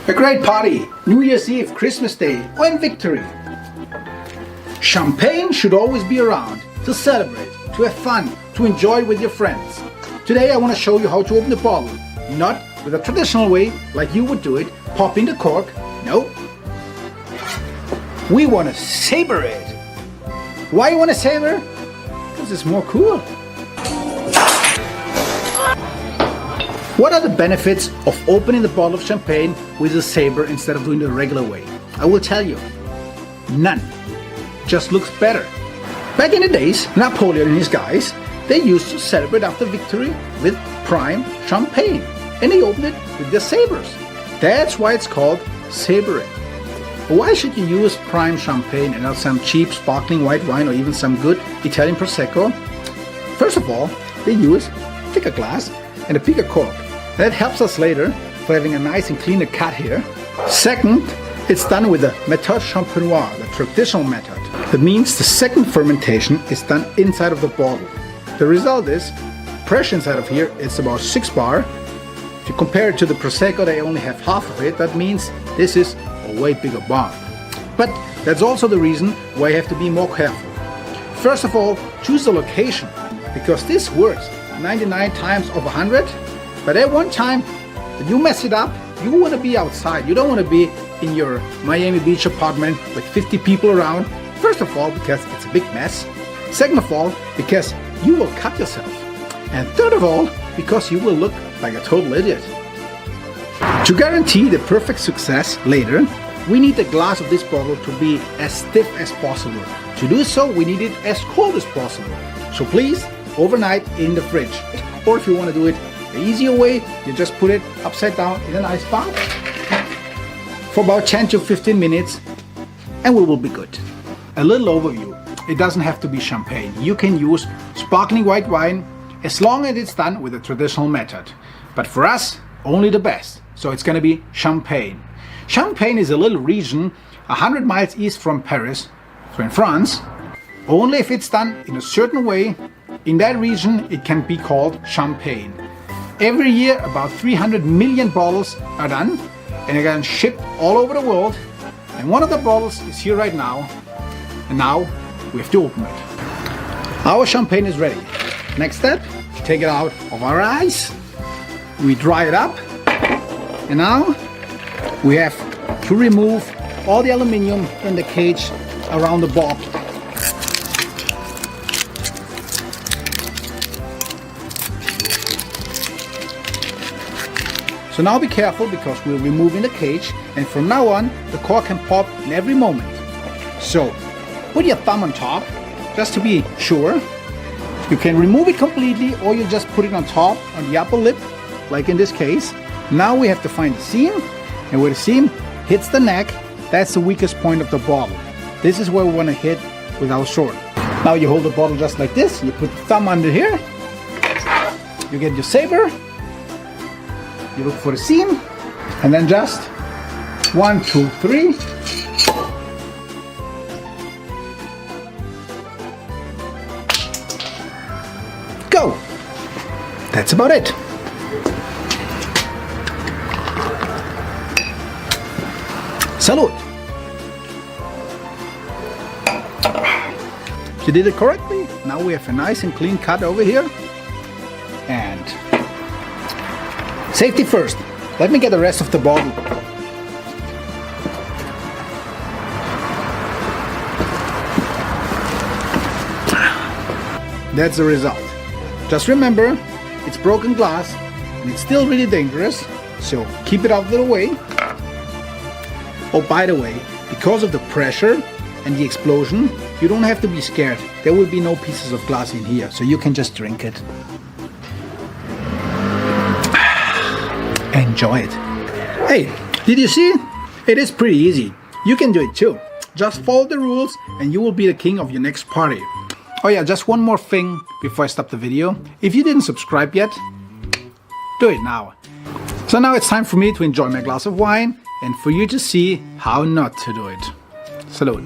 A great party, New Year's Eve, Christmas Day, or in victory. Champagne should always be around to celebrate, to have fun, to enjoy with your friends. Today I want to show you how to open the bottle. Not with a traditional way like you would do it, popping the cork. No. We want to saber it. Why you want to saber? Because it's more cool. What are the benefits of opening the bottle of champagne with a saber instead of doing it the regular way? I will tell you. None. Just looks better. Back in the days, Napoleon and his guys, they used to celebrate after victory with prime champagne. And they opened it with their sabers. That's why it's called sabering. Why should you use prime champagne and not some cheap sparkling white wine or even some good Italian Prosecco? First of all, they use a thicker glass and a bigger cork. That helps us later for having a nice and cleaner cut here. Second, it's done with the méthode champenoise, the traditional method. That means the second fermentation is done inside of the bottle. The result is, pressure inside of here is about 6 bar. If you compare it to the Prosecco, they only have half of it. That means this is a way bigger bomb. But that's also the reason why you have to be more careful. First of all, choose the location, because this works 99 times of 100. But at one time that you mess it up, you want to be outside. You don't want to be in your Miami Beach apartment with 50 people around. First of all, because it's a big mess. Second of all, because you will cut yourself. And third of all, because you will look like a total idiot. To guarantee the perfect success later, we need the glass of this bottle to be as stiff as possible. To do so, we need it as cold as possible. So please, overnight in the fridge. Or if you want to do it the easier way, you just put it upside down in an ice bath for about 10 to 15 minutes and we will be good. A little overview. It doesn't have to be champagne. You can use sparkling white wine as long as it's done with the traditional method. But for us, only the best. So it's going to be Champagne. Champagne is a little region 100 miles east from Paris, so in France. Only if it's done in a certain way, in that region it can be called Champagne. Every year about 300 million bottles are done and they're going to ship all over the world. And one of the bottles is here right now. And now we have to open it. Our champagne is ready. Next step, take it out of our ice. We dry it up. And now we have to remove all the aluminum in the cage around the bottle. So now be careful because we're removing the cage and from now on the cork can pop in every moment. So put your thumb on top just to be sure. You can remove it completely or you just put it on top on the upper lip like in this case. Now we have to find the seam, and where the seam hits the neck, that's the weakest point of the bottle. This is where we want to hit with our sword. Now you hold the bottle just like this, you put the thumb under here, you get your saber, you look for the seam, and then just 1, 2, 3. Go! That's about it. Salute! You did it correctly. Now we have a nice and clean cut over here. And safety first. Let me get the rest of the bottle. That's the result. Just remember, it's broken glass and it's still really dangerous. So keep it out of the way. Oh, by the way, because of the pressure and the explosion, you don't have to be scared. There will be no pieces of glass in here, so you can just drink it. Enjoy it. Hey, did you see? It is pretty easy. You can do it too. Just follow the rules and you will be the king of your next party. Oh yeah, just one more thing before I stop the video. If you didn't subscribe yet, do it now. So now it's time for me to enjoy my glass of wine and for you to see how not to do it. Salute.